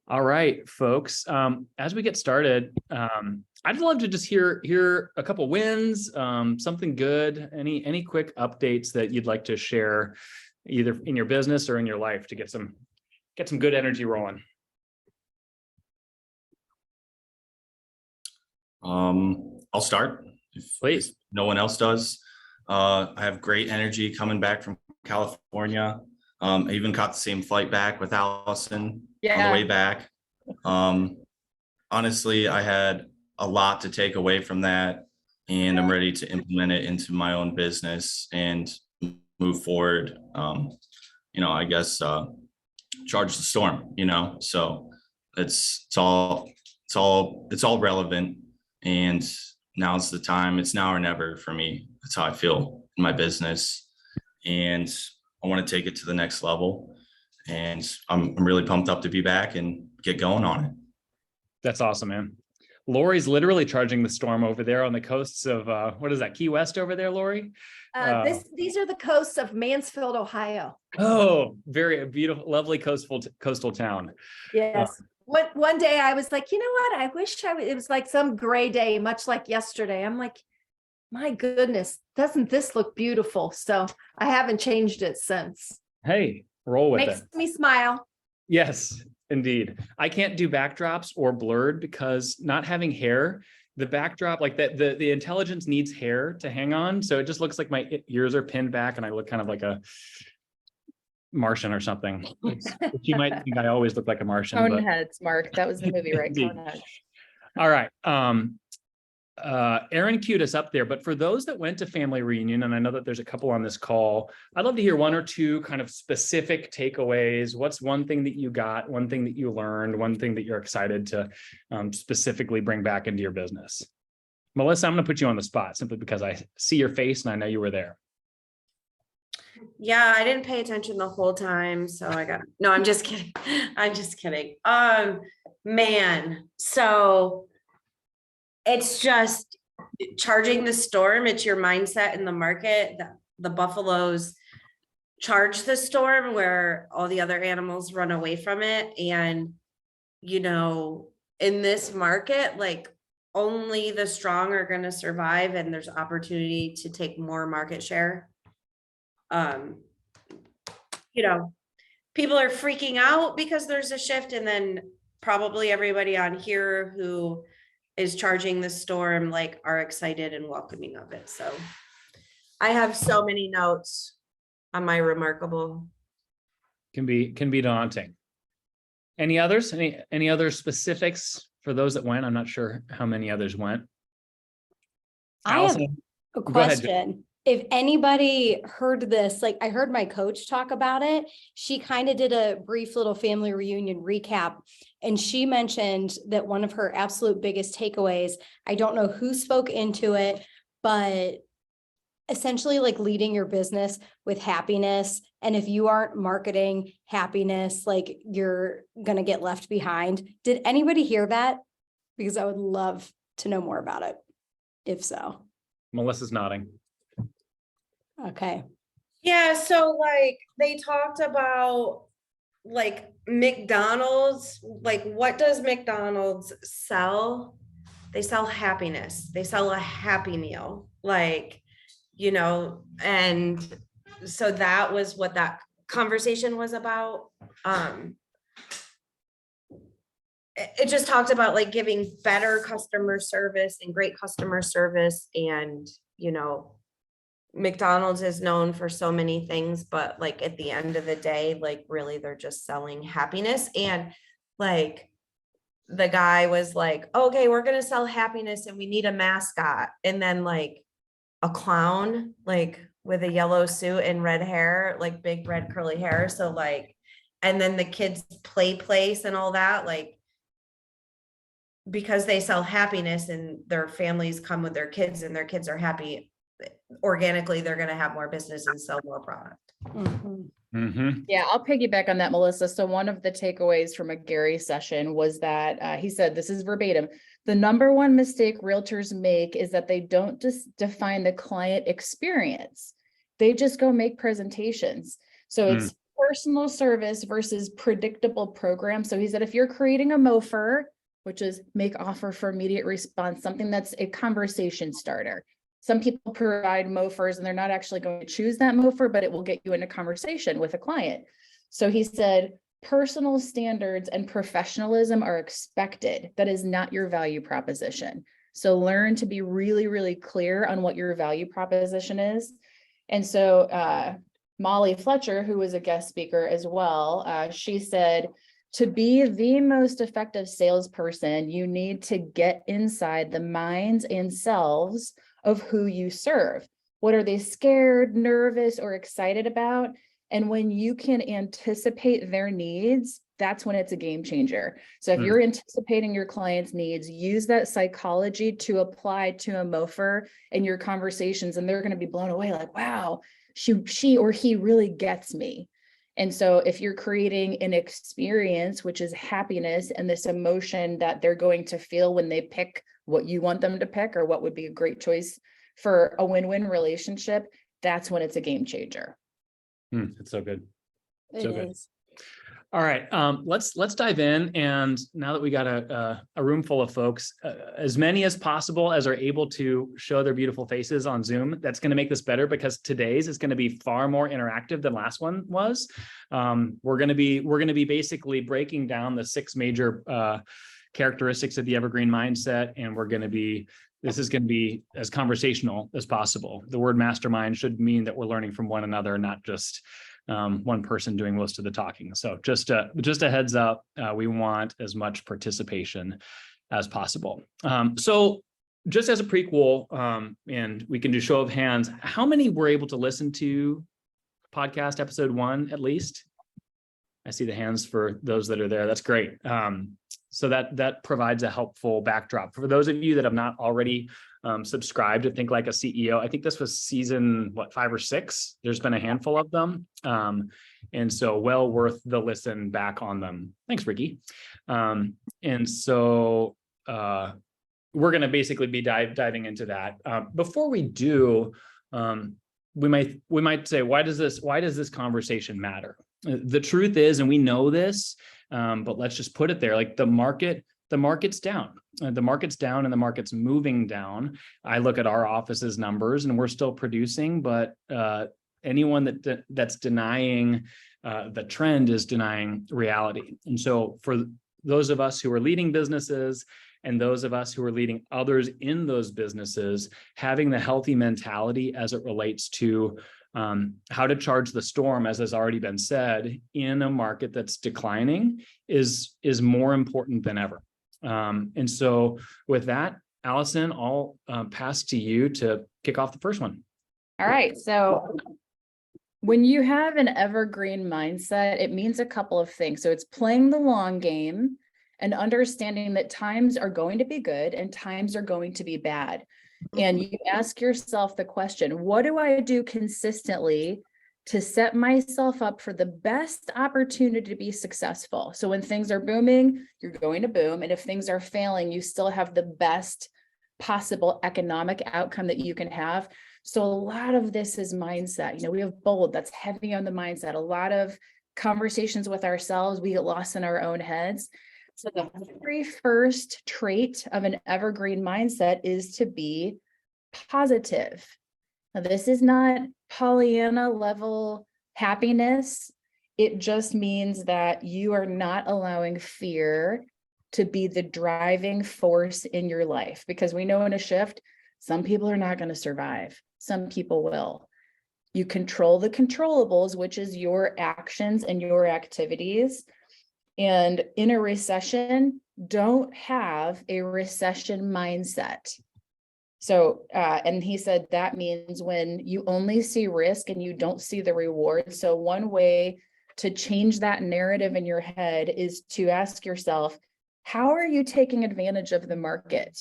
All right, folks. As we get started, I'd love to just hear a couple wins, something good, any quick updates that you'd like to share, either in your business or in your life, to get some good energy rolling. I'll start Please. if no one else does. I have great energy coming back from California. I even caught the same flight back with Allison on the way back. Honestly, I had a lot to take away from that, and I'm ready to implement it into my own business and move forward. I guess charge the storm. So it's all relevant, and now's the time. It's now or never for me. That's how I feel in my business, and I want to take it to the next level. And I'm really pumped up to be back and get going on it. That's awesome, man. Lori's literally charging the storm over there on the coasts of what is that, Key West over there, Lori? These are the coasts of Mansfield, Ohio. Oh, very beautiful, lovely coastal town. Yes. One day I was like, you know what? I wish it was like some gray day, much like yesterday. I'm like, my goodness, doesn't this look beautiful? So I haven't changed it since. Hey, roll with it. Makes me smile. Yes, indeed. I can't do backdrops or blurred because not having hair, the backdrop, like that, the intelligence needs hair to hang on. So it just looks like my ears are pinned back and I look kind of like a Martian or something. You might think I always look like a Martian. Coneheads, Mark. That was the movie, right? Coneheads. All right. Aaron queued us up there, but for those that went to family reunion, and I know that there's a couple on this call, I'd love to hear one or two kind of specific takeaways. What's one thing that you got, one thing that you learned, one thing that you're excited to specifically bring back into your business? Melissa, I'm going to put you on the spot simply because I see your face and I know you were there. Yeah, I didn't pay attention the whole time. So no, I'm just kidding. I'm just kidding. Man, so it's just charging the storm. It's your mindset in the market. The buffaloes charge the storm where all the other animals run away from it. And, in this market, like only the strong are going to survive, and there's opportunity to take more market share. People are freaking out because there's a shift, and then probably everybody on here who is charging the storm are excited and welcoming of it. So I have so many notes on my remarkable. Can be daunting. Any others? Any other specifics for those that went? I'm not sure how many others went. Allison, I have a question. If anybody heard this, I heard my coach talk about it. She kind of did a brief little family reunion recap, and she mentioned that one of her absolute biggest takeaways, I don't know who spoke into it, but essentially leading your business with happiness. And if you aren't marketing happiness, you're going to get left behind. Did anybody hear that? Because I would love to know more about it, if so. Melissa's nodding. Okay. Yeah. So they talked about McDonald's, what does McDonald's sell? They sell happiness. They sell a happy meal, and so that was what that conversation was about. It just talked about giving better customer service and great customer service. And, McDonald's is known for so many things, but at the end of the day, really they're just selling happiness. And the guy was like, okay, we're going to sell happiness and we need a mascot. And then a clown, with a yellow suit and red hair, big red curly hair. So and then the kids play place and all that, because they sell happiness and their families come with their kids and their kids are happy, organically they're going to have more business and sell more product. Mm-hmm. Mm-hmm. Yeah, I'll piggyback on that, Melissa. So one of the takeaways from a Gary session was that he said, this is verbatim, the number one mistake realtors make is that they don't just define the client experience. They just go make presentations. So it's personal service versus predictable program. So he said, if you're creating a MOFR, which is make offer for immediate response, something that's a conversation starter. Some people provide MOFRs and they're not actually going to choose that MOFR, but it will get you in a conversation with a client. So he said, personal standards and professionalism are expected. That is not your value proposition. So learn to be really, really clear on what your value proposition is. And so Molly Fletcher, who was a guest speaker as well, she said, to be the most effective salesperson, you need to get inside the minds and selves of who you serve. What are they scared, nervous, or excited about? And when you can anticipate their needs, that's when it's a game changer. So if you're anticipating your client's needs, use that psychology to apply to a MOFR in your conversations, and they're going to be blown away like, wow, she or he really gets me. And so if you're creating an experience, which is happiness and this emotion that they're going to feel when they pick what you want them to pick or what would be a great choice for a win-win relationship, that's when it's a game changer. It's so good. It So good. is. All right, let's dive in. And now that we got a room full of folks, as many as possible as are able to show their beautiful faces on Zoom, that's going to make this better because today's is going to be far more interactive than last one was. We're going to be basically breaking down the 6 major characteristics of the Evergreen mindset, and this is going to be as conversational as possible. The word mastermind should mean that we're learning from one another, not just one person doing most of the talking. So just a heads up, we want as much participation as possible. So just as a prequel, and we can do show of hands, how many were able to listen to podcast episode 1 at least? I see the hands for those that are there. That's great. So that provides a helpful backdrop. For those of you that have not already subscribed to Think Like a CEO, I think this was season, 5 or 6? There's been a handful of them. And so well worth the listen back on them. Thanks, Ricky. And so we're going to basically be diving into that. Before we do, we might say, why does this conversation matter? The truth is, and we know this, but let's just put it there, like the market's down. The market's down and the market's moving down. I look at our office's numbers and we're still producing, but anyone that's denying the trend is denying reality. And so for those of us who are leading businesses and those of us who are leading others in those businesses, having the healthy mentality as it relates to how to charge the storm, as has already been said, in a market that's declining is more important than ever. And so with that, Allison, I'll pass to you to kick off the first one. All right. So when you have an evergreen mindset, it means a couple of things. So it's playing the long game and understanding that times are going to be good and times are going to be bad. And you ask yourself the question, what do I do consistently to set myself up for the best opportunity to be successful? So when things are booming, you're going to boom. And if things are failing, you still have the best possible economic outcome that you can have. So a lot of this is mindset. We have bold, that's heavy on the mindset. A lot of conversations with ourselves, we get lost in our own heads. So the very first trait of an evergreen mindset is to be positive. Now, this is not Pollyanna level happiness. It just means that you are not allowing fear to be the driving force in your life, because we know in a shift, some people are not going to survive. Some people will. You control the controllables, which is your actions and your activities. And in a recession, don't have a recession mindset. So, and he said that means when you only see risk and you don't see the reward. So one way to change that narrative in your head is to ask yourself, how are you taking advantage of the market?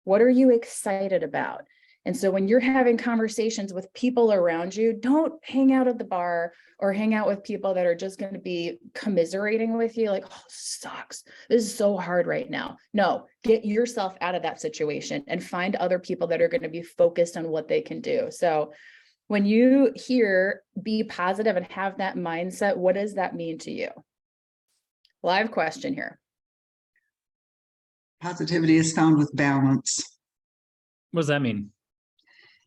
What are you excited about? And so when you're having conversations with people around you, don't hang out at the bar or hang out with people that are just going to be commiserating with you like, oh, sucks. This is so hard right now. No, get yourself out of that situation and find other people that are going to be focused on what they can do. So When you hear be positive and have that mindset, what does that mean to you? Live question here. Positivity is found with balance. What does that mean?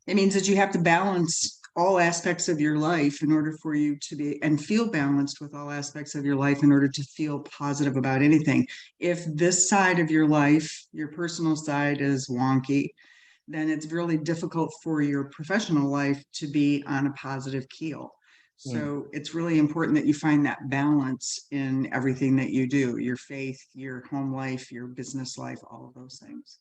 It means that you have to balance all aspects of your life in order for you to be and feel balanced with all aspects of your life in order to feel positive about anything. If this side of your life, your personal side, is wonky, then it's really difficult for your professional life to be on a positive keel. So it's really important that you find that balance in everything that you do, your faith, your home life, your business life, all of those things.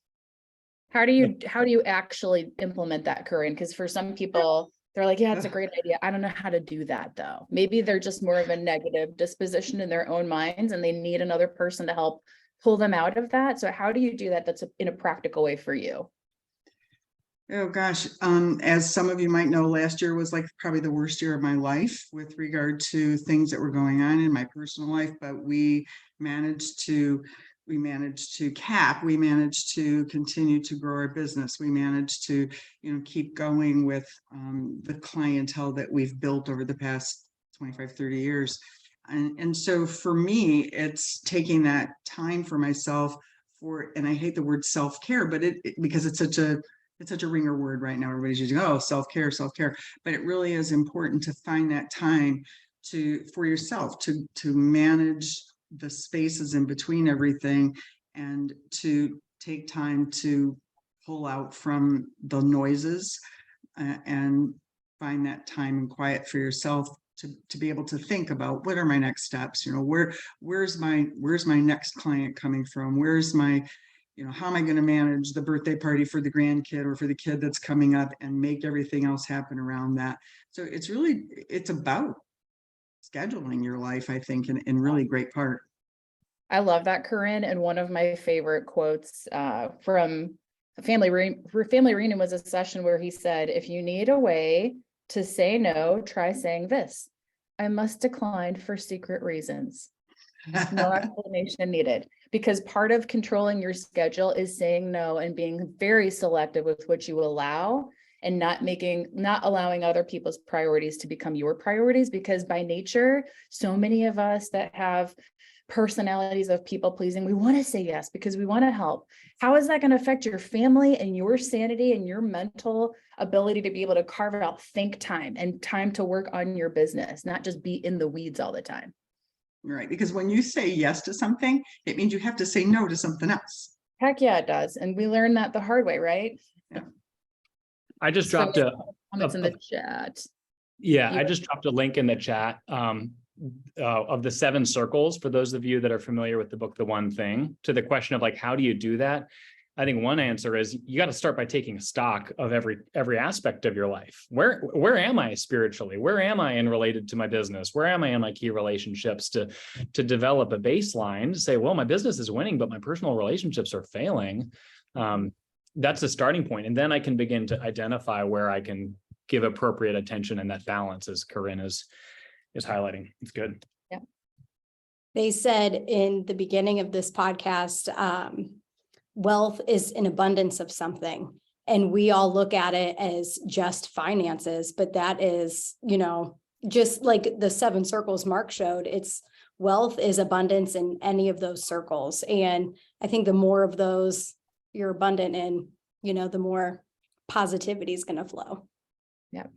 How do you actually implement that, Corinne? Because for some people, they're like, yeah, it's a great idea. I don't know how to do that though. Maybe they're just more of a negative disposition in their own minds and they need another person to help pull them out of that. So how do you do that that's in a practical way for you? Oh gosh, as some of you might know, last year was like probably the worst year of my life with regard to things that were going on in my personal life, but we managed to continue to grow our business. We managed to, keep going with the clientele that we've built over the past 25, 30 years. And so for me, it's taking that time for myself and I hate the word self-care, but because it's such a ringer word right now. Everybody's using, oh, self-care, but it really is important to find that time for yourself to manage the spaces in between everything and to take time to pull out from the noises and find that time and quiet for yourself to be able to think about what are my next steps, where's my next client coming from, where's my how am I going to manage the birthday party for the grandkid or for the kid that's coming up and make everything else happen around that. So it's about scheduling your life, I think, in really great part. I love that, Corinne. And one of my favorite quotes from a family reunion was a session where he said, if you need a way to say no, try saying this: I must decline for secret reasons. No explanation needed. Because part of controlling your schedule is saying no and being very selective with what you allow and not allowing other people's priorities to become your priorities. Because by nature, so many of us that have personalities of people pleasing, we want to say yes because we want to help. How is that going to affect your family and your sanity and your mental ability to be able to carve out think time and time to work on your business, not just be in the weeds all the time? Right, because when you say yes to something, it means you have to say no to something else. Heck yeah, it does. And we learned that the hard way, right? Yeah. I just dropped a comments in the chat. Yeah, I just dropped a link in the chat of the 7 circles for those of you that are familiar with the book, The One Thing, to the question of like, how do you do that? I think one answer is you got to start by taking stock of every aspect of your life. Where am I spiritually? Where am I in related to my business? Where am I in my key relationships to develop a baseline to say, well, my business is winning, but my personal relationships are failing. That's a starting point. And then I can begin to identify where I can give appropriate attention and that balance, as Corinne is highlighting. It's good. Yeah. They said in the beginning of this podcast, wealth is an abundance of something. And we all look at it as just finances, but that is, just like the 7 circles Mark showed, wealth is abundance in any of those circles. And I think the more of those you're abundant in, the more positivity is going to flow. Yeah.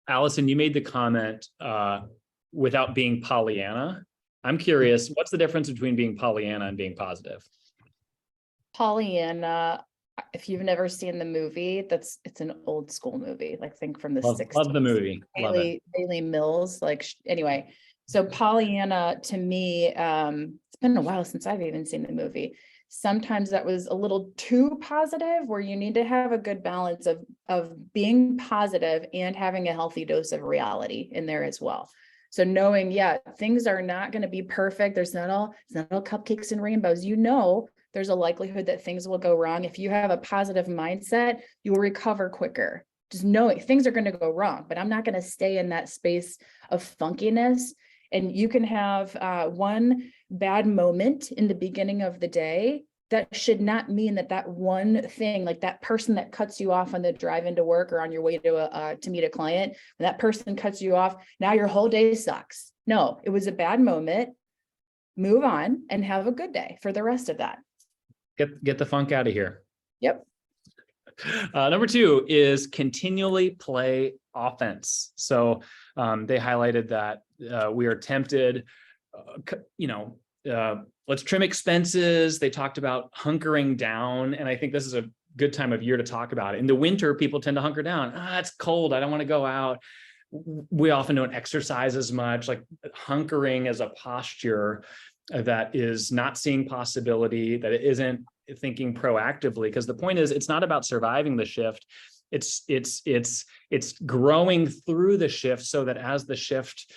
Allison, you made the comment without being Pollyanna. I'm curious, what's the difference between being Pollyanna and being positive? Pollyanna, if you've never seen the movie, it's an old school movie, like think from the 60s. Love the movie. Love it. Haley Mills, anyway. So Pollyanna, to me, it's been a while since I've even seen the movie. Sometimes that was a little too positive, where you need to have a good balance of being positive and having a healthy dose of reality in there as well. So knowing, yeah, things are not going to be perfect. It's not all cupcakes and rainbows. There's a likelihood that things will go wrong. If you have a positive mindset, you will recover quicker. Just knowing things are going to go wrong, but I'm not going to stay in that space of funkiness. And you can have one bad moment in the beginning of the day that should not mean that that one thing, like that person that cuts you off on the drive into work or on your way to meet a client, when that person cuts you off, now your whole day sucks. No, it was a bad moment. Move on and have a good day for the rest of that. Get the funk out of here. Yep. Number 2 is continually play offense. So they highlighted that we are tempted, let's trim expenses. They talked about hunkering down. And I think this is a good time of year to talk about it. In the winter, people tend to hunker down. It's cold. I don't want to go out. We often don't exercise as much. Like hunkering as a posture that is not seeing possibility, that it isn't thinking proactively. Because the point is, it's not about surviving the shift. It's growing through the shift so that as the shift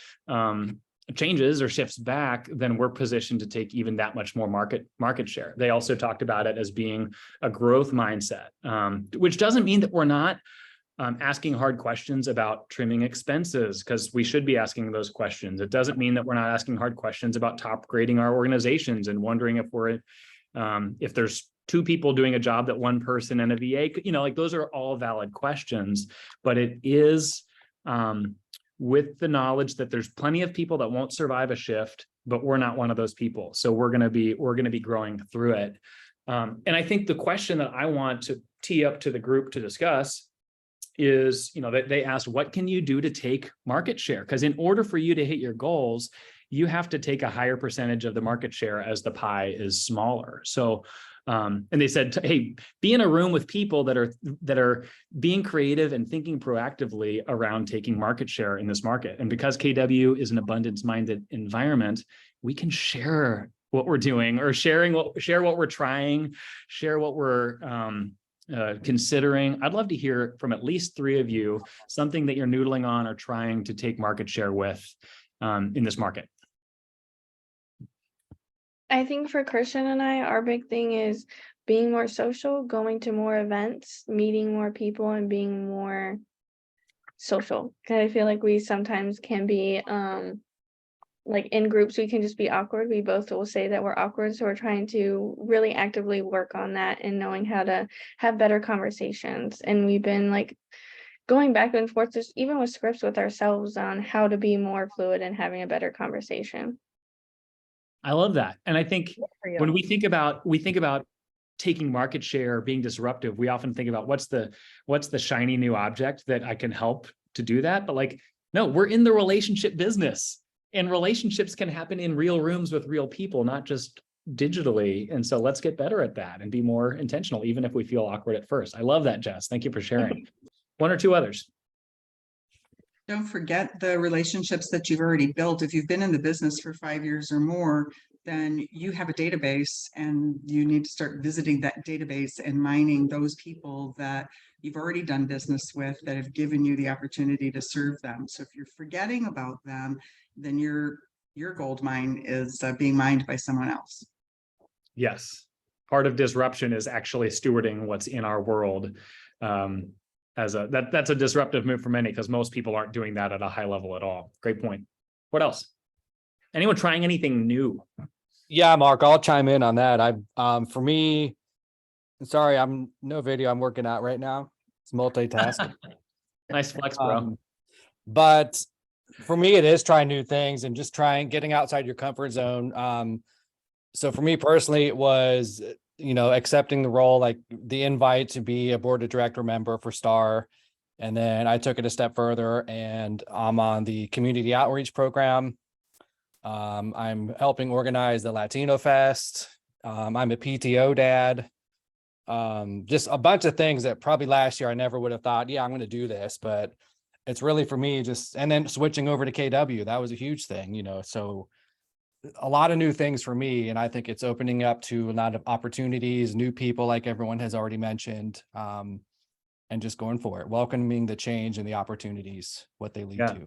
changes or shifts back, then we're positioned to take even that much more market share. They also talked about it as being a growth mindset, which doesn't mean that we're not asking hard questions about trimming expenses, because we should be asking those questions. It doesn't mean that we're not asking hard questions about top grading our organizations and wondering if there's 2 people doing a job that 1 person and a VA, like those are all valid questions, but it is with the knowledge that there's plenty of people that won't survive a shift, but we're not one of those people. So we're going to be growing through it. And I think the question that I want to tee up to the group to discuss is, that they asked, what can you do to take market share? Because in order for you to hit your goals, you have to take a higher percentage of the market share as the pie is smaller. So, and they said, hey, be in a room with people that are being creative and thinking proactively around taking market share in this market. And because KW is an abundance-minded environment, we can share what we're doing, or share what we're trying, share what we're considering. I'd love to hear from at least 3 of you something that you're noodling on or trying to take market share with in this market. I think for Christian and I, our big thing is being more social, going to more events, meeting more people, and being more social. Because I feel like we sometimes can be like in groups, we can just be awkward. We both will say that we're awkward. So we're trying to really actively work on that and knowing how to have better conversations. And we've been like going back and forth, just even with scripts with ourselves on how to be more fluid and having a better conversation. I love that. And I think when we think about taking market share, being disruptive, we often think about what's the shiny new object that I can help to do that. But no, we're in the relationship business, and relationships can happen in real rooms with real people, not just digitally. And so let's get better at that and be more intentional, even if we feel awkward at first. I love that, Jess. Thank you for sharing. 1 or 2 others. Don't forget the relationships that you've already built. If you've been in the business for 5 years or more, then you have a database, and you need to start visiting that database and mining those people that you've already done business with, that have given you the opportunity to serve them. So if you're forgetting about them, then your gold mine is being mined by someone else. Yes. Part of disruption is actually stewarding what's in our world. That's a disruptive move for many, because most people aren't doing that at a high level at all. Great point. What else? Anyone trying anything new? Yeah, Mark, I'll chime in on that. For me, sorry, I'm no video. I'm working out right now. It's multitasking. Nice flex, bro. But for me, it is trying new things and just getting outside your comfort zone. So for me personally, it was, accepting the role, like the invite to be a board of director member for STAR. And then I took it a step further, and I'm on the community outreach program. I'm helping organize the Latino Fest. I'm a PTO dad. Just a bunch of things that probably last year I never would have thought, I'm going to do this, but it's really for me and then switching over to KW, that was a huge thing, so a lot of new things for me. And I think it's opening up to a lot of opportunities, new people, like everyone has already mentioned, and just going for it, welcoming the change and the opportunities, what they lead to.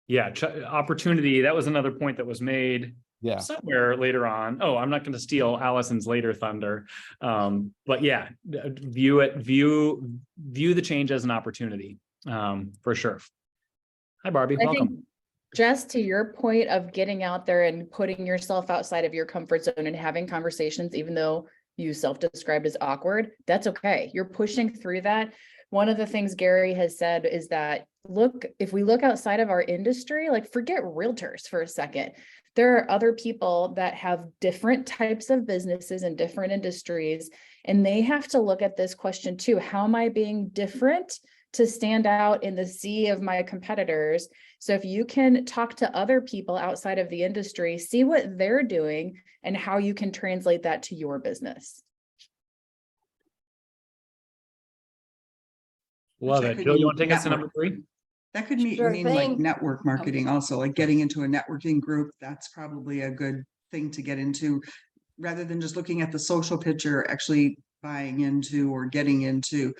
Yeah, opportunity. That was another point that was made somewhere later on. Oh, I'm not going to steal Allison's later thunder. But yeah, view the change as an opportunity, for sure. Hi, Barbie. Welcome. Just to your point of getting out there and putting yourself outside of your comfort zone and having conversations, even though you self-described as awkward, that's okay. You're pushing through that. One of the things Gary has said is that, look, if we look outside of our industry, like forget realtors for a second, there are other people that have different types of businesses in different industries, and they have to look at this question too. How am I being different to stand out in the sea of my competitors? So if you can talk to other people outside of the industry, see what they're doing and how you can translate that to your business. Love Which I it. could Jill, you mean want to take us to network. number 3? That could mean, Sure mean like thing. network marketing also, like getting into a networking group. That's probably a good thing to get into, rather than just looking at the social picture, actually buying into or getting into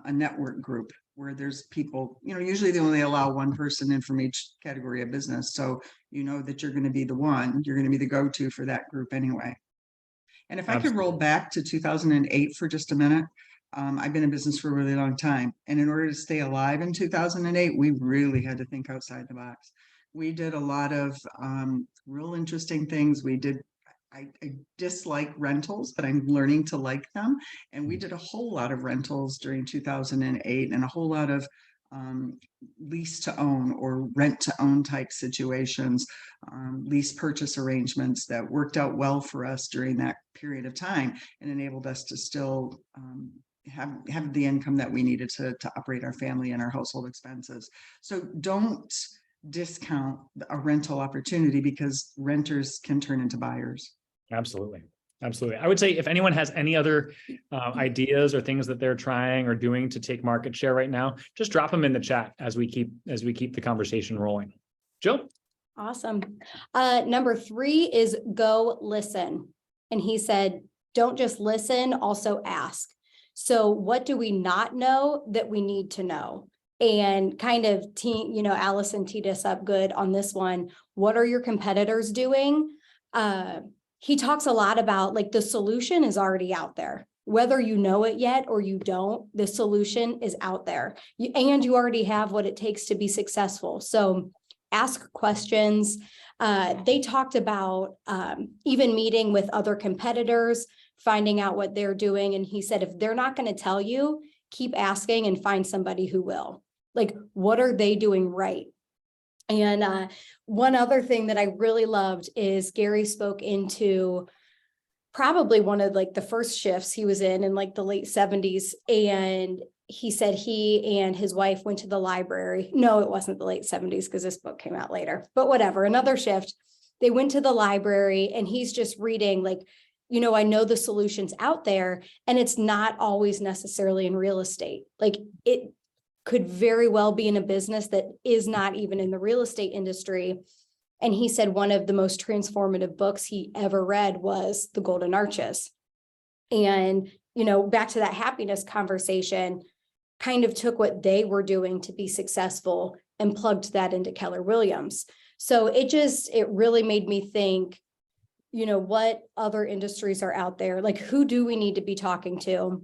a network group where there's people, usually they only allow one person in from each category of business. So you know that you're going to be the one, you're going to be the go-to for that group anyway. And if I could roll back to 2008 for just a minute, I've been in business for a really long time. And in order to stay alive in 2008, we really had to think outside the box. We did a lot of real interesting things. I dislike rentals, but I'm learning to like them. And we did a whole lot of rentals during 2008 and a whole lot of lease to own or rent to own type situations, lease purchase arrangements that worked out well for us during that period of time and enabled us to still have the income that we needed to operate our family and our household expenses. So don't discount a rental opportunity, because renters can turn into buyers. Absolutely. Absolutely. I would say if anyone has any other ideas or things that they're trying or doing to take market share right now, just drop them in the chat as we keep the conversation rolling. Jill? Awesome. Number 3 is go listen. And he said, don't just listen, also ask. So what do we not know that we need to know? And kind of Allison teed us up good on this one. What are your competitors doing? He talks a lot about like the solution is already out there. Whether you know it yet or you don't, the solution is out there. And you already have what it takes to be successful. So ask questions. They talked about even meeting with other competitors, finding out what they're doing. And he said, if they're not going to tell you, keep asking and find somebody who will. Like, what are they doing right? And one other thing that I really loved is Gary spoke into probably one of like the first shifts he was in like the late 70s. And he said he and his wife went to the library. No, it wasn't the late 70s because this book came out later, but whatever, another shift. They went to the library and he's just reading like, I know the solutions out there and it's not always necessarily in real estate. Like it could very well be in a business that is not even in the real estate industry. And he said one of the most transformative books he ever read was The Golden Arches. And, back to that happiness conversation, kind of took what they were doing to be successful and plugged that into Keller Williams. So it really made me think, what other industries are out there? Like, who do we need to be talking to?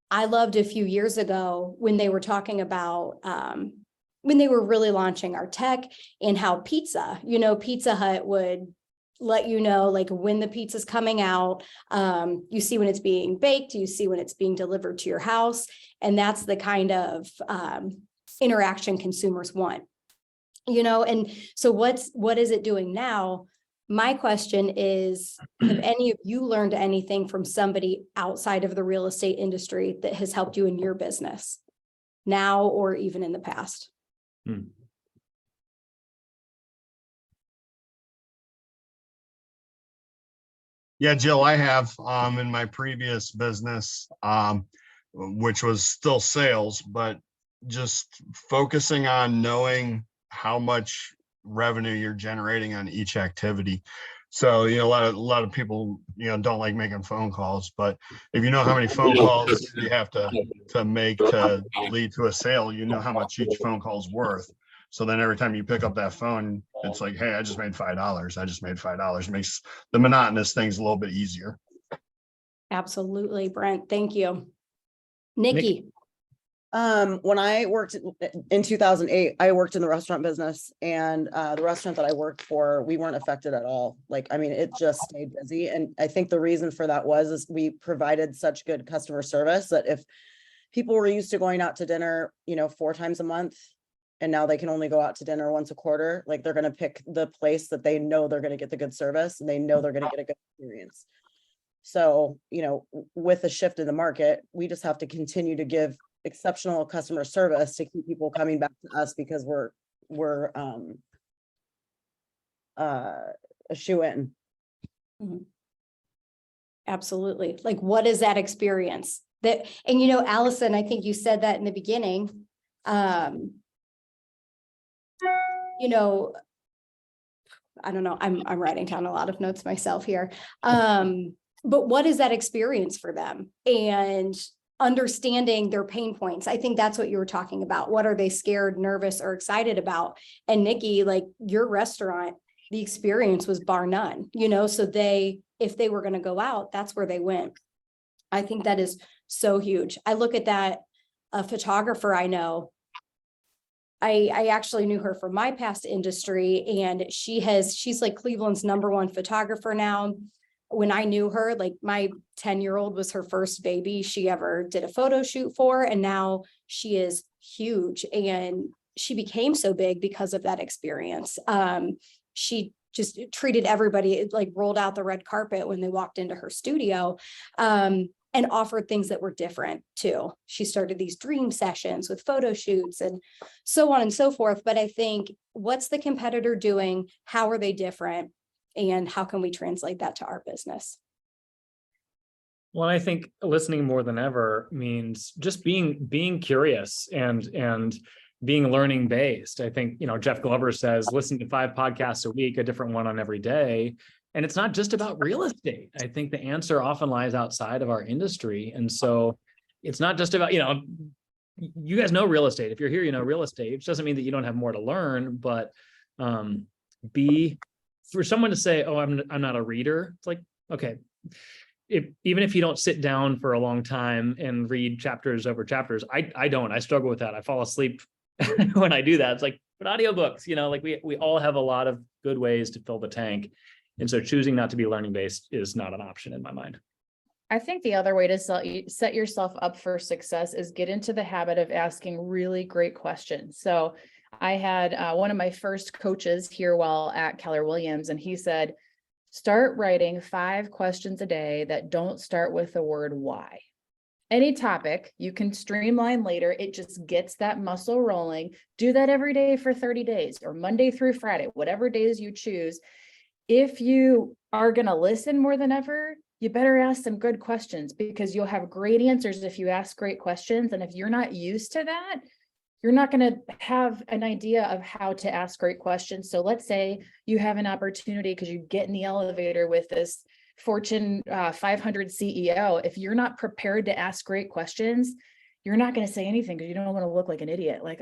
I loved a few years ago when they were talking about when they were really launching our tech and how Pizza Hut would let you know like when the pizza's coming out. You see when it's being baked, you see when it's being delivered to your house. And that's the kind of interaction consumers want, and so what is it doing now? My question is, have any of you learned anything from somebody outside of the real estate industry that has helped you in your business now or even in the past? Yeah, Jill, I have in my previous business, which was still sales, but just focusing on knowing how much revenue you're generating on each activity. So, a lot of people, don't like making phone calls, but if you know how many phone calls you have to make to lead to a sale, how much each phone call is worth. So then every time you pick up that phone, it's like, hey, I just made $5. I just made $5. It makes the monotonous things a little bit easier. Absolutely, Brent. Thank you. Nikki. When I worked in 2008, I worked in the restaurant business, and the restaurant that I worked for, we weren't affected at all. Like, I mean, it just stayed busy. And I think the reason for that is we provided such good customer service that if people were used to going out to dinner, 4 times a month, and now they can only go out to dinner once a quarter, like they're going to pick the place that they know they're going to get the good service and they know they're going to get a good experience. So, with a shift in the market, we just have to continue to give exceptional customer service to keep people coming back to us, because we're a shoe-in. Absolutely. Like, what is that experience that, and Allison, I think you said that in the beginning. I don't know, I'm writing down a lot of notes myself here. But what is that experience for them, and understanding their pain points? I think that's what you were talking about. What are they scared, nervous, or excited about? And Nikki, like your restaurant, the experience was bar none, so if they were going to go out, that's where they went. I think that is so huge. I look at that, a photographer I know, I actually knew her from my past industry, and she's like Cleveland's #1 photographer now. When I knew her, like my 10-year-old was her first baby she ever did a photo shoot for. And now she is huge, and she became so big because of that experience. She just treated everybody, like rolled out the red carpet when they walked into her studio, and offered things that were different too. She started these dream sessions with photo shoots and so on and so forth. But I think, what's the competitor doing? How are they different? And how can we translate that to our business? Well, I think listening more than ever means just being curious and being learning based. I think, Jeff Glover says, listen to 5 podcasts a week, a different one on every day. And it's not just about real estate. I think the answer often lies outside of our industry. And so it's not just about, you guys know real estate. If you're here, real estate, which doesn't mean that you don't have more to learn, but for someone to say, oh, I'm not a reader, it's like, okay, even if you don't sit down for a long time and read chapters over chapters, I struggle with that. I fall asleep when I do that. It's like, but audiobooks, like we all have a lot of good ways to fill the tank. And so choosing not to be learning based is not an option in my mind. I think the other way to set yourself up for success is get into the habit of asking really great questions. So I had one of my first coaches here while at Keller Williams, and he said, start writing 5 questions a day that don't start with the word why. Any topic you can streamline later. It just gets that muscle rolling. Do that every day for 30 days or Monday through Friday, whatever days you choose. If you are going to listen more than ever, you better ask some good questions, because you'll have great answers if you ask great questions. And if you're not used to that, you're not going to have an idea of how to ask great questions. So let's say you have an opportunity because you get in the elevator with this Fortune 500 CEO. If you're not prepared to ask great questions, you're not going to say anything because you don't want to look like an idiot. Like,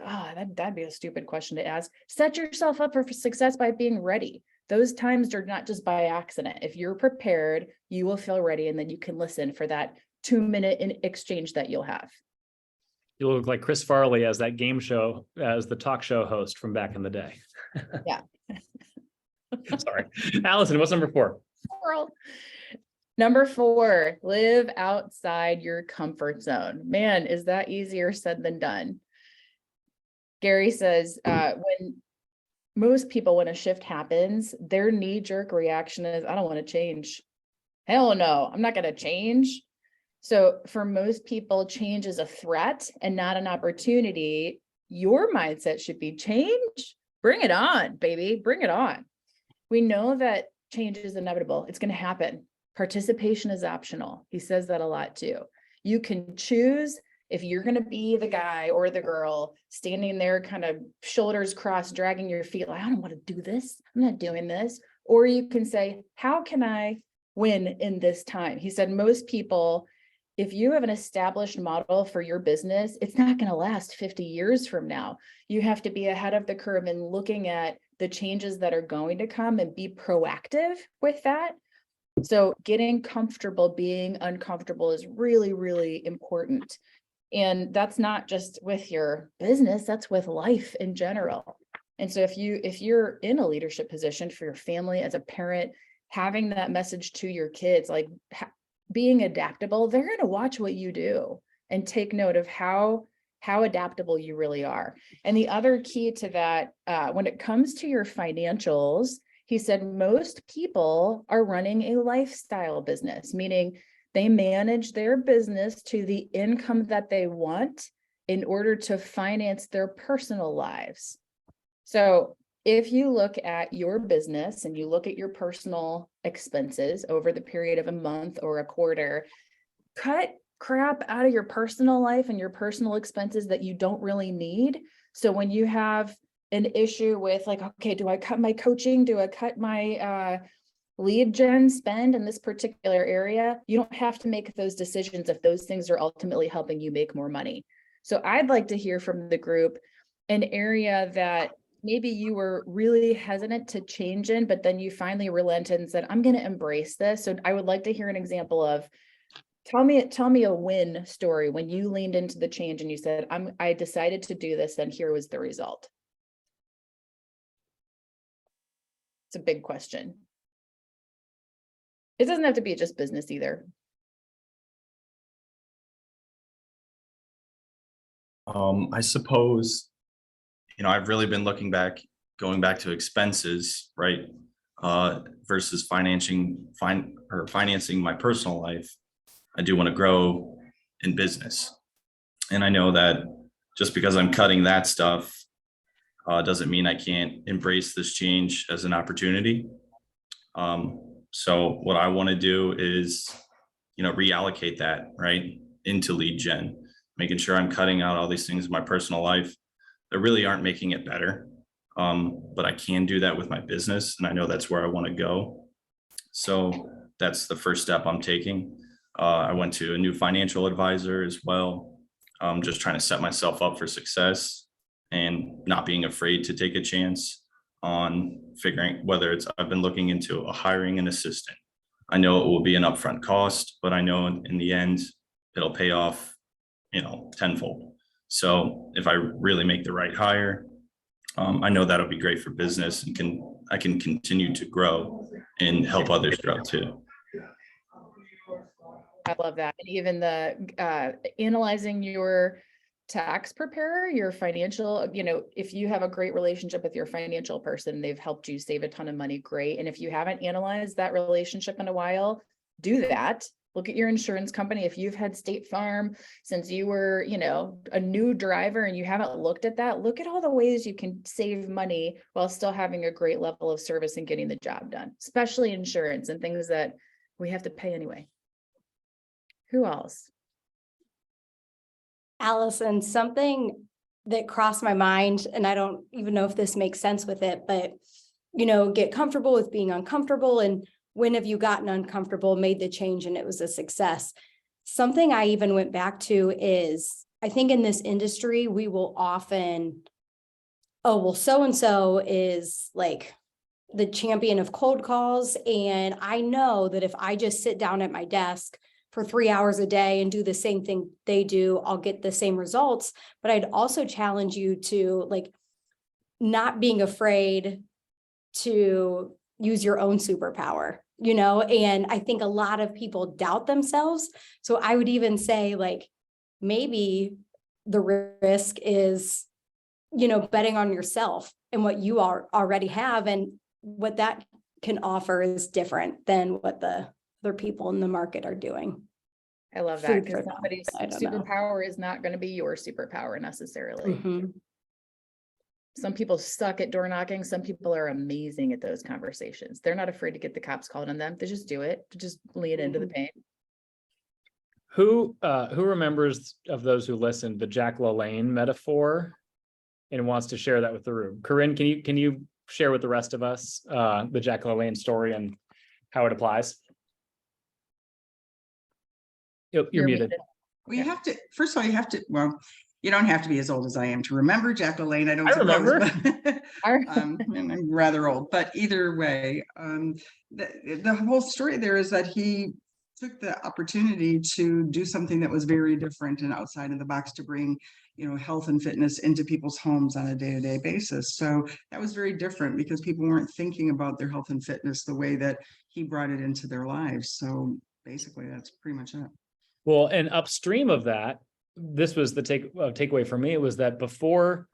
that'd be a stupid question to ask. Set yourself up for success by being ready. Those times are not just by accident. If you're prepared, you will feel ready, and then you can listen for that 2-minute exchange that you'll have. You look like Chris Farley as that game show, as the talk show host from back in the day. Yeah. Sorry. Allison, what's number 4? Number 4, live outside your comfort zone. Man, is that easier said than done? Gary says, when most people, when a shift happens, their knee-jerk reaction is, I don't want to change. Hell no, I'm not going to change. So for most people, change is a threat and not an opportunity. Your mindset should be change. Bring it on, baby. Bring it on. We know that change is inevitable. It's going to happen. Participation is optional. He says that a lot too. You can choose if you're going to be the guy or the girl standing there kind of shoulders crossed, dragging your feet like, I don't want to do this. I'm not doing this. Or you can say, how can I win in this time? He said, most people, if you have an established model for your business, it's not going to last 50 years from now. You have to be ahead of the curve and looking at the changes that are going to come and be proactive with that. So getting comfortable being uncomfortable is really, really important. And that's not just with your business, that's with life in general. And so if you're in a leadership position for your family as a parent, having that message to your kids, like being adaptable, they're going to watch what you do and take note of how adaptable you really are. And the other key to that, when it comes to your financials, he said most people are running a lifestyle business, meaning they manage their business to the income that they want in order to finance their personal lives. So if you look at your business and you look at your personal expenses over the period of a month or a quarter, cut crap out of your personal life and your personal expenses that you don't really need. So when you have an issue with like, okay, do I cut my coaching? Do I cut my lead gen spend in this particular area? You don't have to make those decisions if those things are ultimately helping you make more money. So I'd like to hear from the group an area that maybe you were really hesitant to change in, but then you finally relented and said, I'm going to embrace this. So I would like to hear an example of, tell me a win story when you leaned into the change and you said, I decided to do this, and here was the result. It's a big question. It doesn't have to be just business either. I suppose, I've really been going back to expenses, right? Versus financing my personal life. I do want to grow in business. And I know that just because I'm cutting that stuff, doesn't mean I can't embrace this change as an opportunity. So what I want to do is, reallocate that right into lead gen, making sure I'm cutting out all these things in my personal life that really aren't making it better. But I can do that with my business, and I know that's where I want to go. So that's the first step I'm taking. I went to a new financial advisor as well. Just trying to set myself up for success and not being afraid to take a chance on figuring I've been looking into hiring an assistant. I know it will be an upfront cost, but I know in the end, it'll pay off, tenfold. So if I really make the right hire, I know that'll be great for business, and I can continue to grow and help others grow too. I love that. And even the analyzing your tax preparer, your financial, if you have a great relationship with your financial person, they've helped you save a ton of money, great. And if you haven't analyzed that relationship in a while, do that. Look at your insurance company. If you've had State Farm since you were, a new driver and you haven't looked at that, look at all the ways you can save money while still having a great level of service and getting the job done, especially insurance and things that we have to pay anyway. Who else? Allison, something that crossed my mind, and I don't even know if this makes sense with it, but, get comfortable with being uncomfortable. And when have you gotten uncomfortable, made the change, and it was a success? Something I even went back to is, I think in this industry, we will often, oh, well, so-and-so is like the champion of cold calls. And I know that if I just sit down at my desk for 3 hours a day and do the same thing they do, I'll get the same results. But I'd also challenge you to not being afraid to use your own superpower, and I think a lot of people doubt themselves. So I would even say maybe the risk is, betting on yourself and what you already have, and what that can offer is different than what the other people in the market are doing. I love that, because somebody's superpower is not going to be your superpower necessarily. Mm-hmm. Some people suck at door knocking. Some people are amazing at those conversations. They're not afraid to get the cops called on them. They just do it, to just lean into the pain. Who remembers, of those who listened, the Jack LaLanne metaphor and wants to share that with the room? Corinne, can you share with the rest of us the Jack LaLanne story and how it applies? You're muted. Well, you have to, first of all, you don't have to be as old as I am to remember Jack LaLanne. I don't remember. But, and I'm rather old, but either way, the whole story there is that he took the opportunity to do something that was very different and outside of the box to bring, you know, health and fitness into people's homes on a day-to-day basis. So that was very different because people weren't thinking about their health and fitness the way that he brought it into their lives. So basically, that's pretty much it. Well, and upstream of that, this was the takeaway for me. It was that before,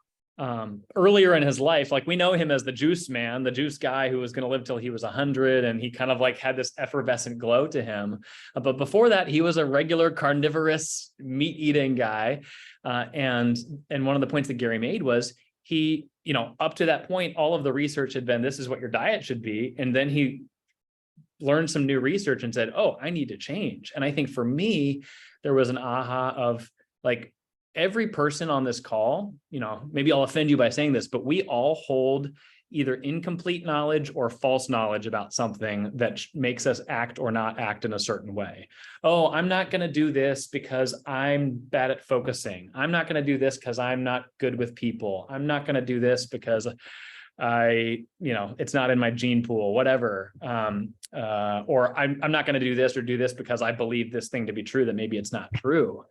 earlier in his life, like we know him as the juice man, the juice guy who was going to live till he was 100, and he kind of like had this effervescent glow to him. But before that, he was a regular carnivorous meat eating guy. And one of the points that Gary made was he, you know, up to that point, all of the research had been, this is what your diet should be. And then he learned some new research and said, oh, I need to change. And I think for me, there was an aha of like every person on this call, you know, maybe I'll offend you by saying this, but we all hold either incomplete knowledge or false knowledge about something that makes us act or not act in a certain way. Oh, I'm not going to do this because I'm bad at focusing. I'm not going to do this because I'm not good with people. I'm not going to do this because you know, it's not in my gene pool, whatever. Or I'm not going to do this or do this because I believe this thing to be true that maybe it's not true.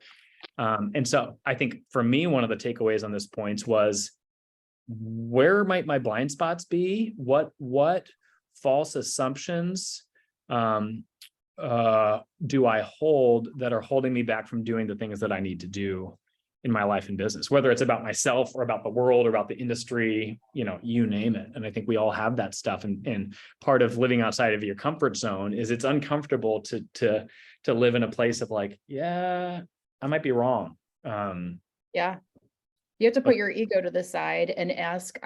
And so I think for me, one of the takeaways on this points was, where might my blind spots be? What false assumptions do I hold that are holding me back from doing the things that I need to do in my life and business, whether it's about myself or about the world or about the industry, you know, you name it. And I think we all have that stuff. And part of living outside of your comfort zone is it's uncomfortable to live in a place of like, yeah, I might be wrong. Yeah. You have to put your ego to the side and ask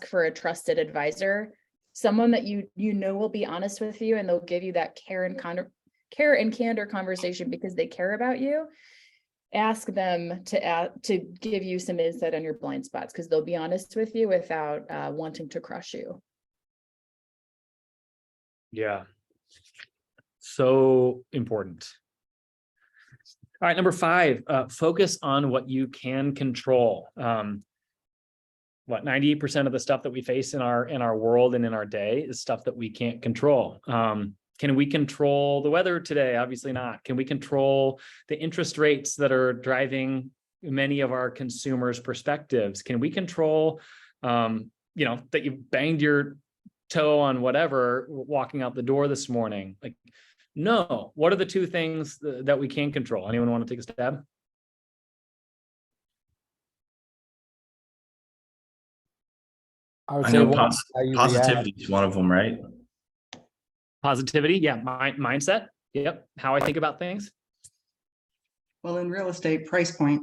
for a trusted advisor, someone that you know will be honest with you, and they'll give you that care and candor conversation because they care about you. Ask them to give you some insight on your blind spots because they'll be honest with you without wanting to crush you. Yeah. So important. All right, number 5, focus on what you can control. 98% of the stuff that we face in our world and in our day is stuff that we can't control. Can we control the weather today? Obviously not. Can we control the interest rates that are driving many of our consumers' perspectives? Can we control, you know, that you banged your toe on whatever walking out the door this morning? Like, no. What are the 2 things that we can control? Anyone want to take a stab? I would I say know how you react. positivity is one of them, right? Positivity. Yeah. Mindset. Yep. How I think about things. Well, in real estate, price point.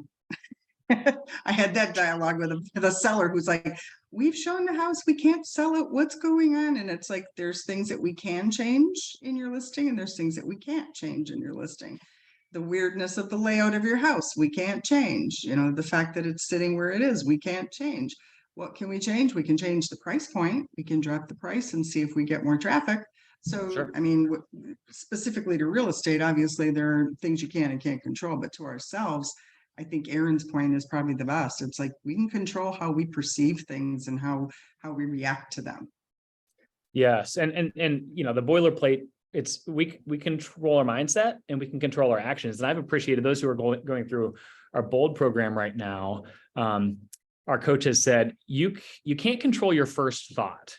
I had that dialogue with the seller who's like, we've shown the house, we can't sell it. What's going on? And it's like, there's things that we can change in your listing and there's things that we can't change in your listing. The weirdness of the layout of your house, we can't change. You know, the fact that it's sitting where it is, we can't change. What can we change? We can change the price point. We can drop the price and see if we get more traffic. So, Sure. I mean, specifically to real estate, obviously there are things you can and can't control, but to ourselves, I think Aaron's point is probably the best. It's like we can control how we perceive things and how we react to them. Yes. And you know, the boilerplate, it's we control our mindset and we can control our actions. And I've appreciated those who are going through our BOLD program right now. Our coach has said, you can't control your first thought.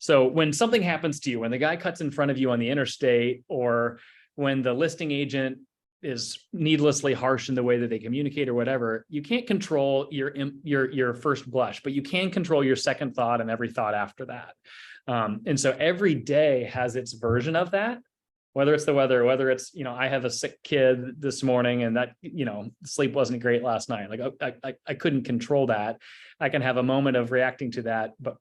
So when something happens to you, when the guy cuts in front of you on the interstate, or when the listing agent is needlessly harsh in the way that they communicate or whatever, you can't control your first blush, but you can control your second thought and every thought after that. And so every day has its version of that, whether it's the weather, whether it's, you know, I have a sick kid this morning and that, you know, sleep wasn't great last night. Like I couldn't control that. I can have a moment of reacting to that, but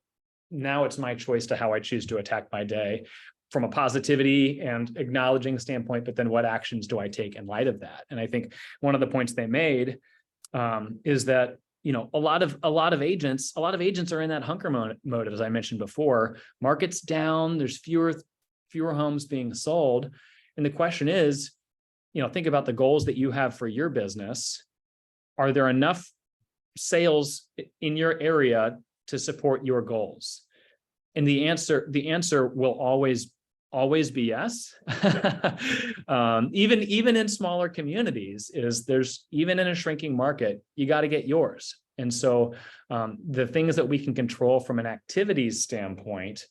now it's my choice to how I choose to attack my day from a positivity and acknowledging standpoint, but then what actions do I take in light of that? And I think one of the points they made is that, you know, a lot of agents are in that hunker mode, as I mentioned before. Market's down, there's fewer homes being sold. And the question is, you know, think about the goals that you have for your business. Are there enough sales in your area to support your goals? And the answer will always always be yes. Even in smaller communities, there's even in a shrinking market, you got to get yours. And so the things that we can control from an activities standpoint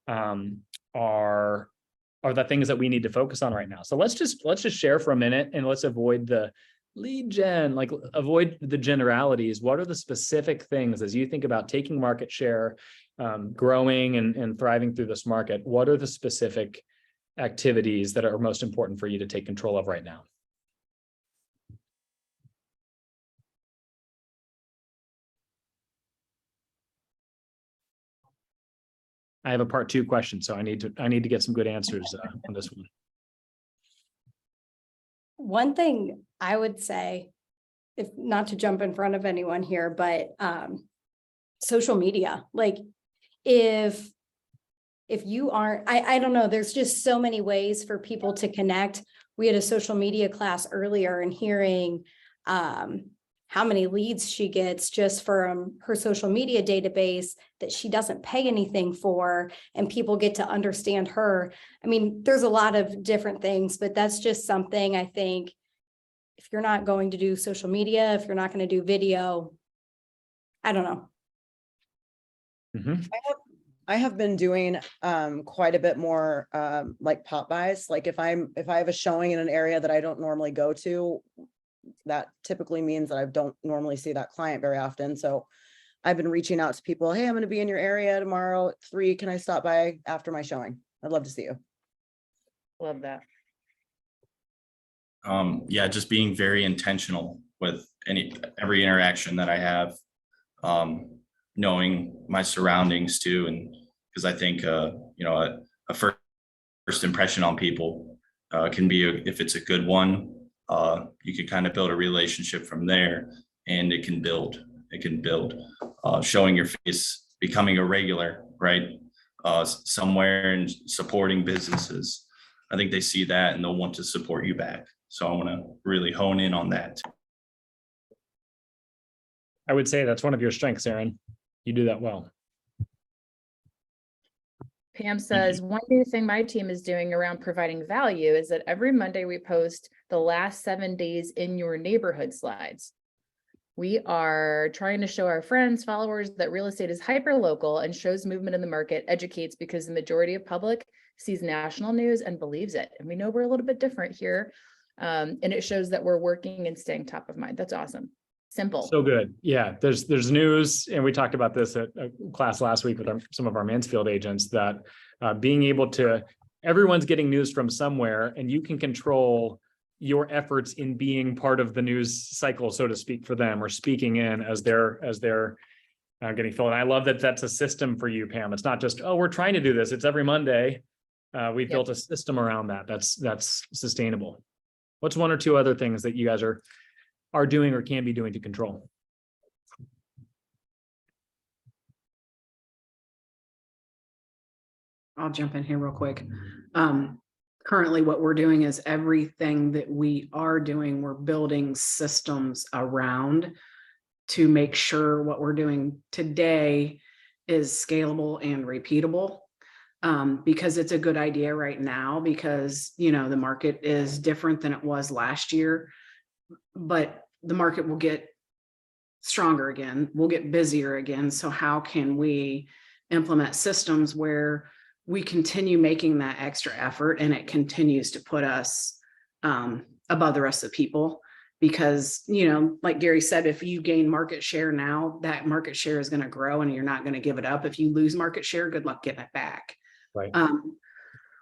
are the things that we need to focus on right now. So let's just share for a minute, and let's avoid the lead gen, like avoid the generalities. What are the specific things as you think about taking market share, growing and thriving through this market? What are the specific activities that are most important for you to take control of right now? I have a part 2 question, so I need to get some good answers on this one. One thing I would say, if not to jump in front of anyone here, but social media, like if you aren't, I don't know, there's just so many ways for people to connect. We had a social media class earlier, and hearing how many leads she gets just from her social media database that she doesn't pay anything for, and people get to understand her. I mean, there's a lot of different things, but that's just something I think, if you're not going to do social media, if you're not going to do video, I don't know. Mm-hmm. I have been doing quite a bit more like pop buys. Like if I have a showing in an area that I don't normally go to, that typically means that I don't normally see that client very often. So I've been reaching out to people. Hey, I'm going to be in your area tomorrow at 3. Can I stop by after my showing? I'd love to see you. Love that. Yeah, just being very intentional with every interaction that I have, knowing my surroundings too. And because I think, a first impression on people can be, if it's a good one, you can kind of build a relationship from there, and it can build, showing your face, becoming a regular, right? Somewhere, and supporting businesses. I think they see that and they'll want to support you back. So I want to really hone in on that. I would say that's one of your strengths, Aaron. You do that well. Pam says, one new thing my team is doing around providing value is that every Monday we post the last 7 days in your neighborhood slides. We are trying to show our friends, followers that real estate is hyper local and shows movement in the market, educates, because the majority of public sees national news and believes it. And we know we're a little bit different here. And it shows that we're working and staying top of mind. That's awesome. Simple. So good. Yeah, there's news, and we talked about this at a class last week with some of our Mansfield agents, that being able to, everyone's getting news from somewhere, and you can control your efforts in being part of the news cycle, so to speak, for them, or speaking in as they're getting filled. And I love that that's a system for you, Pam. It's not just, oh, we're trying to do this. It's every Monday. We've built a system around that. That's sustainable. What's 1 or 2 other things that you guys are doing or can be doing to control? I'll jump in here real quick. Currently what we're doing is everything that we are doing, we're building systems around to make sure what we're doing today is scalable and repeatable. Because it's a good idea right now, because, the market is different than it was last year, but the market will get stronger again. We'll get busier again. So how can we implement systems where we continue making that extra effort and it continues to put us above the rest of the people? Because, like Gary said, if you gain market share now, that market share is going to grow and you're not going to give it up. If you lose market share, good luck getting it back. Right.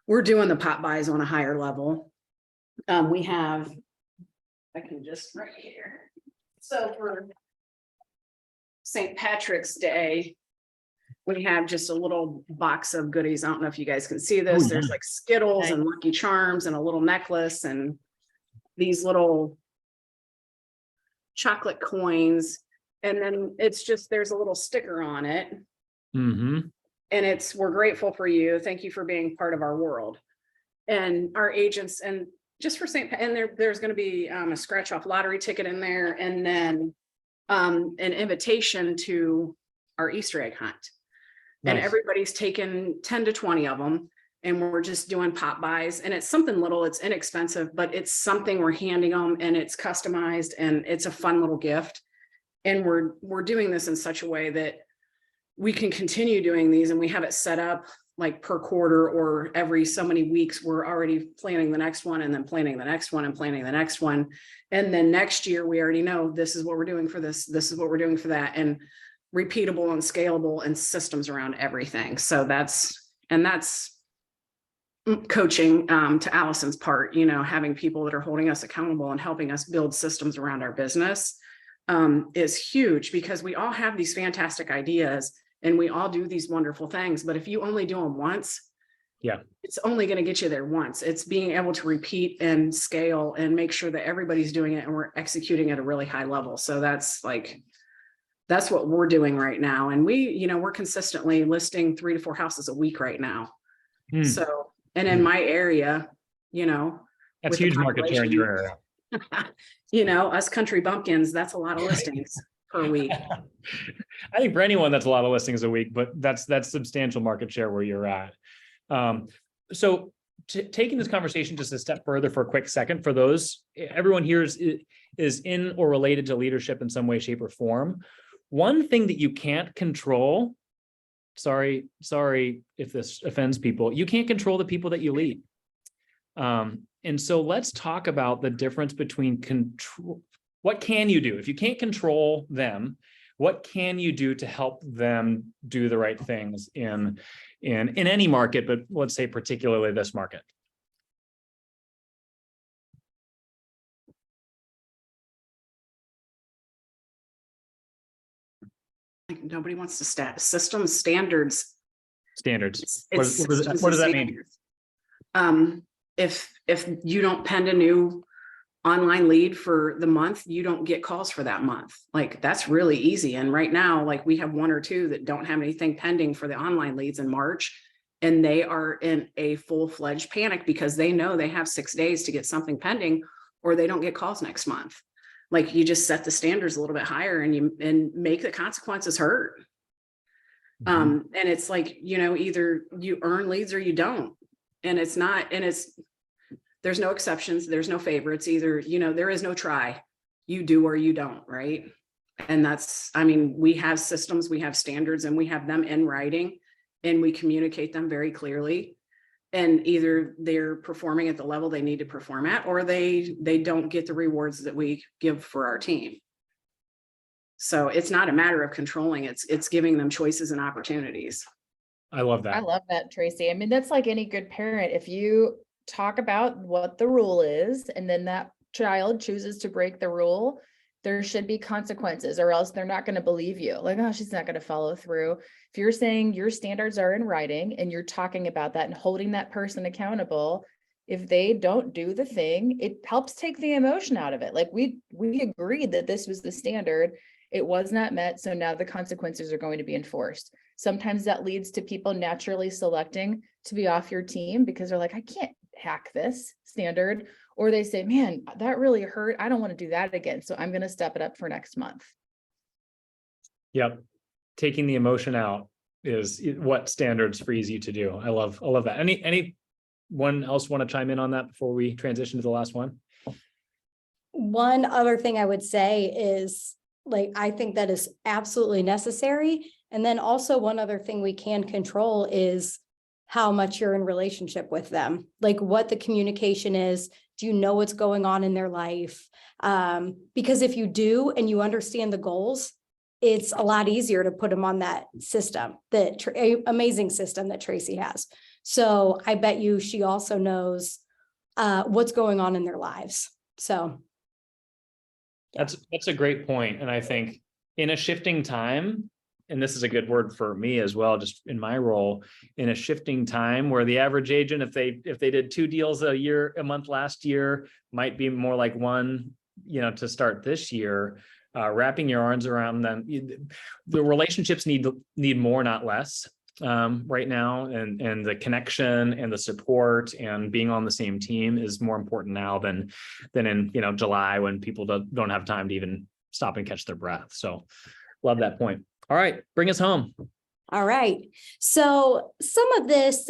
We're doing the pop buys on a higher level. We have, I can just right here. So for St. Patrick's Day, we have just a little box of goodies. I don't know if you guys can see this. Oh, There's like Skittles and Lucky Charms and a little necklace and these little chocolate coins. And then it's just, there's a little sticker on it. Mm-hmm. And we're grateful for you. Thank you for being part of our world. And our agents, and just for there's going to be a scratch off lottery ticket in there, and then an invitation to our Easter egg hunt. Nice. And everybody's taken 10 to 20 of them. and we're just doing pop buys, and it's something little, it's inexpensive, but it's something we're handing them, and it's customized, and it's a fun little gift. And we're doing this in such a way that we can continue doing these, and we have it set up like per quarter or every so many weeks. We're already planning the next one, and then planning the next one, and planning the next one. And then next year, we already know this is what we're doing for this. This is what we're doing for that, and repeatable and scalable and systems around everything. So that's coaching to Allison's part, having people that are holding us accountable and helping us build systems around our business is huge, because we all have these fantastic ideas and we all do these wonderful things. But if you only do them once, it's only going to get you there once. It's being able to repeat and scale and make sure that everybody's doing it and we're executing at a really high level. So that's what we're doing right now. And we're consistently listing 3 to 4 houses a week right now. So, and in my area, that's huge market share in your area. Us country bumpkins, that's a lot of listings per week. I think for anyone, that's a lot of listings a week, but that's substantial market share where you're at. So taking this conversation just a step further for a quick second, for those, everyone here is in or related to leadership in some way, shape, or form. One thing that you can't control, sorry if this offends people, you can't control the people that you lead. And so let's talk about the difference between control. What can you do? If you can't control them, what can you do to help them do the right things in any market, but let's say particularly this market? Like, nobody wants to systems standards. What does that mean? If you don't pen a new online lead for the month, you don't get calls for that month. Like, that's really easy. And right now, like, we have 1 or 2 that don't have anything pending for the online leads in March, and they are in a full-fledged panic because they know they have 6 days to get something pending, or they don't get calls next month. Like, you just set the standards a little bit higher and make the consequences hurt. And it's like, either you earn leads or you don't. And there's no exceptions. There's no favorites either. There is no try. You do or you don't, right? And we have systems, we have standards, and we have them in writing, and we communicate them very clearly. And either they're performing at the level they need to perform at, or they don't get the rewards that we give for our team. So it's not a matter of controlling, it's giving them choices and opportunities. I love that. I love that, Tracy. I mean, that's like any good parent. If you talk about what the rule is, and then that child chooses to break the rule, there should be consequences, or else they're not going to believe you. Like, oh, she's not going to follow through. If you're saying your standards are in writing and you're talking about that and holding that person accountable, if they don't do the thing, it helps take the emotion out of it. Like, we agreed that this was the standard. It was not met. So now the consequences are going to be enforced. Sometimes that leads to people naturally selecting to be off your team because they're like, I can't hack this standard. Or they say, man, that really hurt. I don't want to do that again. So I'm going to step it up for next month. Yep. Taking the emotion out is what standards frees you to do. I love that. Anyone else want to chime in on that before we transition to the last one? One other thing I would say is, like, I think that is absolutely necessary. And then also one other thing we can control is how much you're in relationship with them, like what the communication is. Do you know what's going on in their life? Because if you do and you understand the goals, it's a lot easier to put them on that system, that amazing system that Tracy has. So I bet you she also knows what's going on in their lives. So yeah. That's a great point. And I think in a shifting time, and this is a good word for me as well, just in my role, in a shifting time where the average agent, if they did 2 deals a month last year, might be more like 1, to start this year, wrapping your arms around them. The relationships need more, not less, right now. And the connection and the support and being on the same team is more important now than in, July, when people don't have time to even stop and catch their breath. So love that point. All right, bring us home. All right. So some of this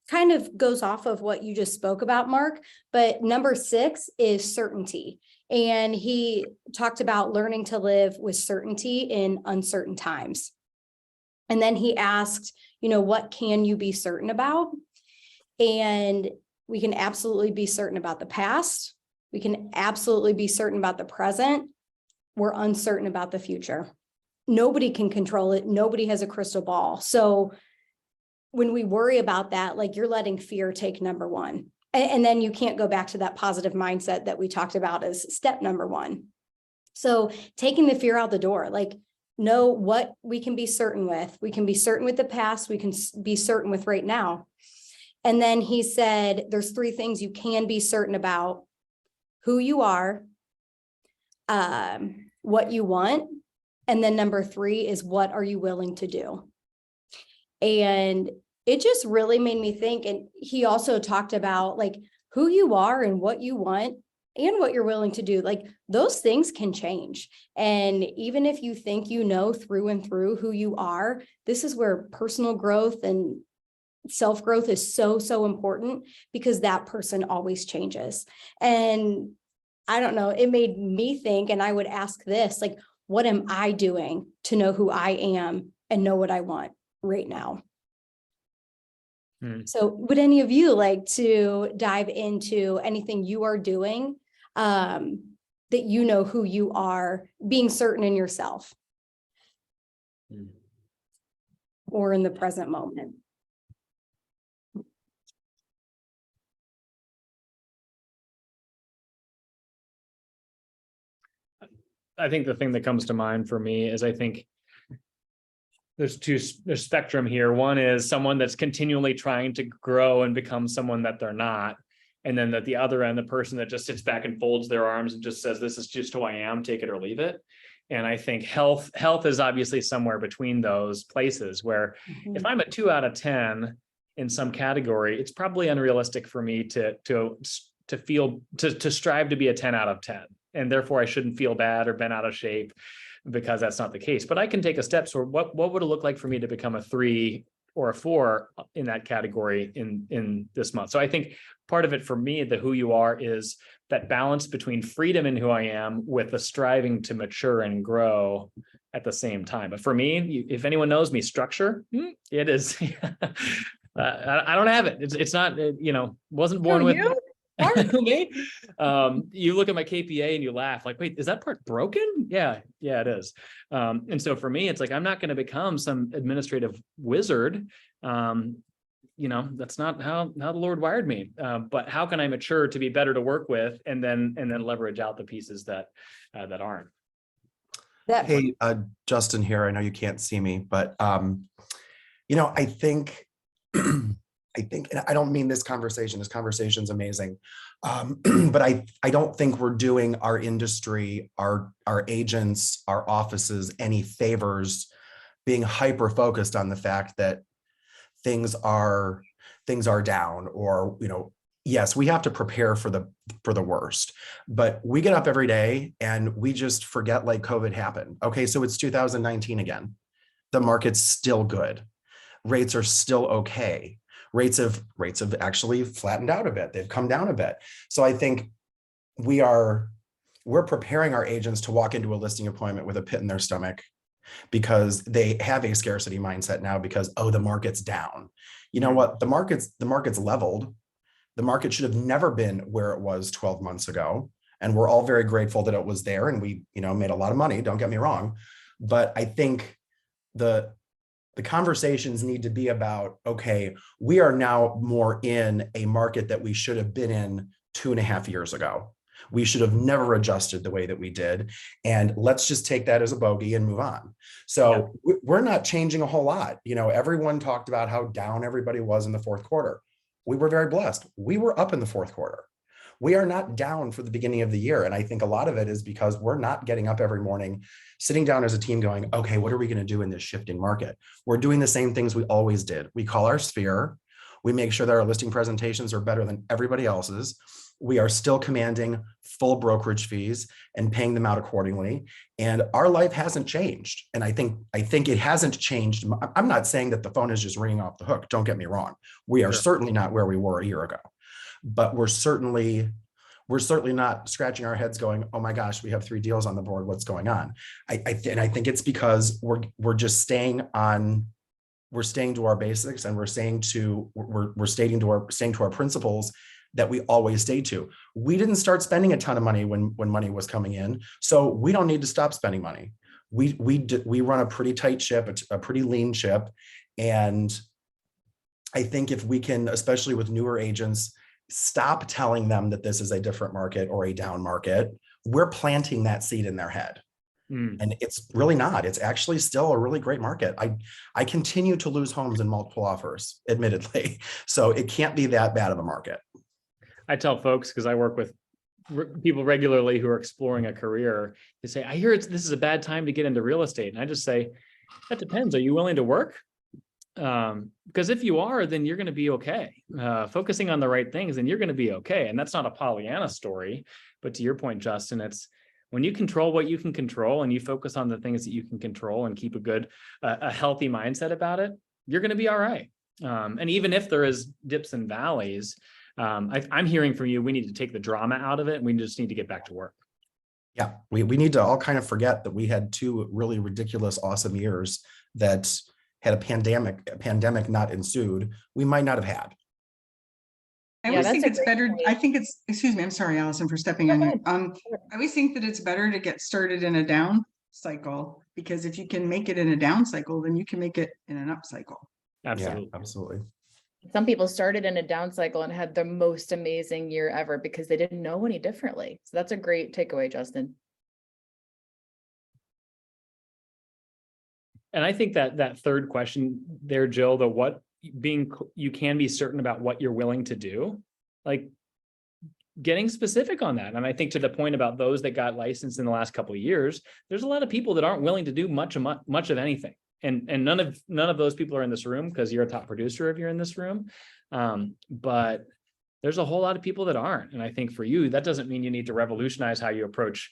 kind of goes off of what you just spoke about, Mark, but number 6 is certainty. And he talked about learning to live with certainty in uncertain times. And then he asked, what can you be certain about? And we can absolutely be certain about the past. We can absolutely be certain about the present. We're uncertain about the future. Nobody can control it. Nobody has a crystal ball. So when we worry about that, like, you're letting fear take number 1. And then you can't go back to that positive mindset that we talked about as step number 1. So taking the fear out the door, like, know what we can be certain with. We can be certain with the past. We can be certain with right now. And then he said, there's 3 things you can be certain about: who you are, what you want. And then number 3 is, what are you willing to do? And it just really made me think. And he also talked about, like, who you are and what you want and what you're willing to do. Like, those things can change. And even if you think through and through who you are, this is where personal growth and self-growth is so, so important, because that person always changes. And I don't know, it made me think, and I would ask this, like, what am I doing to know who I am and know what I want right now? So would any of you like to dive into anything you are doing that who you are, being certain in yourself or in the present moment? I think the thing that comes to mind for me is, I think there's spectrum here. One is someone that's continually trying to grow and become someone that they're not. And then at the other end, the person that just sits back and folds their arms and just says, this is just who I am, take it or leave it. And I think health is obviously somewhere between those places, where if I'm a 2 out of 10 in some category, it's probably unrealistic for me to strive to be a 10 out of 10. And therefore I shouldn't feel bad or been out of shape, because that's not the case. But I can take a step. So what would it look like for me to become a 3 or a 4 in that category in this month? So I think part of it for me, the who you are, is that balance between freedom in who I am with the striving to mature and grow at the same time. But for me, if anyone knows me, structure, it is, I don't have it. It's not, wasn't born with it. Me? You look at my KPA and you laugh, like, wait, is that part broken? Yeah, it is. And so for me, it's like, I'm not going to become some administrative wizard. That's not how the Lord wired me. But how can I mature to be better to work with, and then leverage out the pieces that aren't. Hey, Justin here. I know you can't see me, but I think and I don't mean this conversation. This conversation's amazing. But I don't think we're doing our industry, our agents, our offices any favors being hyper focused on the fact that things are down, or, yes, we have to prepare for the worst, but we get up every day and we just forget like COVID happened. Okay. So it's 2019 again. The market's still good. Rates are still okay. Rates have actually flattened out a bit. They've come down a bit. So I think we're preparing our agents to walk into a listing appointment with a pit in their stomach, because they have a scarcity mindset now, because, the market's down. You know what? The market's leveled. The market should have never been where it was 12 months ago. And we're all very grateful that it was there, and we, made a lot of money. Don't get me wrong. But I think the conversations need to be about, okay, we are now more in a market that we should have been in 2.5 years ago. We should have never adjusted the way that we did. And let's just take that as a bogey and move on. So we're not changing a whole lot. Everyone talked about how down everybody was in the fourth quarter. We were very blessed. We were up in the fourth quarter. We are not down for the beginning of the year. And I think a lot of it is because we're not getting up every morning, sitting down as a team going, okay, what are we going to do in this shifting market? We're doing the same things we always did. We call our sphere. We make sure that our listing presentations are better than everybody else's. We are still commanding full brokerage fees and paying them out accordingly. And our life hasn't changed. And I think it hasn't changed. I'm not saying that the phone is just ringing off the hook. Don't get me wrong. We are certainly not where we were a year ago, but we're certainly not scratching our heads going, oh my gosh, we have 3 deals on the board. What's going on? And I think it's because we're just staying to our basics, and we're staying to our principles that we always stay to. We didn't start spending a ton of money when money was coming in, so we don't need to stop spending money. We run a pretty tight ship, a pretty lean ship, and I think if we can, especially with newer agents, stop telling them that this is a different market or a down market, we're planting that seed in their head. And it's really not. It's actually still a really great market. I continue to lose homes in multiple offers, admittedly. So it can't be that bad of a market. I tell folks, because I work with people regularly who are exploring a career, they say, I hear this is a bad time to get into real estate. And I just say, that depends. Are you willing to work? Because if you are, then you're going to be okay. Focusing on the right things, then you're going to be okay. And that's not a Pollyanna story. But to your point, Justin, it's when you control what you can control and you focus on the things that you can control and keep a healthy mindset about it, you're going to be all right. And even if there is dips and valleys, I'm hearing from you, we need to take the drama out of it and we just need to get back to work. Yeah, we need to all kind of forget that we had 2 really ridiculous, awesome years that had a pandemic not ensued, we might not have had. I always think it's better. Excuse me, I'm sorry, Allison, for stepping on you. I always think that it's better to get started in a down cycle, because if you can make it in a down cycle, then you can make it in an up cycle. Absolutely. Yeah, absolutely. Some people started in a down cycle and had the most amazing year ever because they didn't know any differently. So that's a great takeaway, Justin. And I think that third question there, Jill, you can be certain about what you're willing to do, like getting specific on that. And I think to the point about those that got licensed in the last couple of years, there's a lot of people that aren't willing to do much of anything. And none of those people are in this room because you're a top producer if you're in this room. But there's a whole lot of people that aren't. And I think for you, that doesn't mean you need to revolutionize how you approach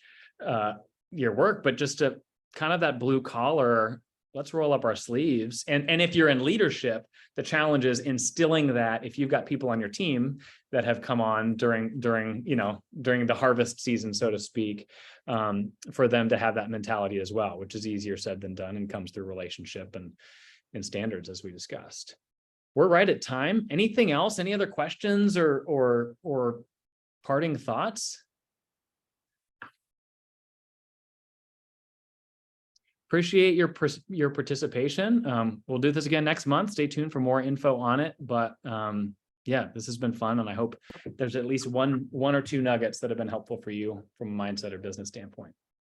your work, but just to kind of that blue collar, let's roll up our sleeves. And if you're in leadership, the challenge is instilling that if you've got people on your team that have come on during the harvest season, so to speak, for them to have that mentality as well, which is easier said than done and comes through relationship and standards, as we discussed. We're right at time. Anything else? Any other questions or parting thoughts? Appreciate your participation. We'll do this again next month. Stay tuned for more info on it. But yeah, this has been fun, and I hope there's at least one or two nuggets that have been helpful for you from a mindset or business standpoint.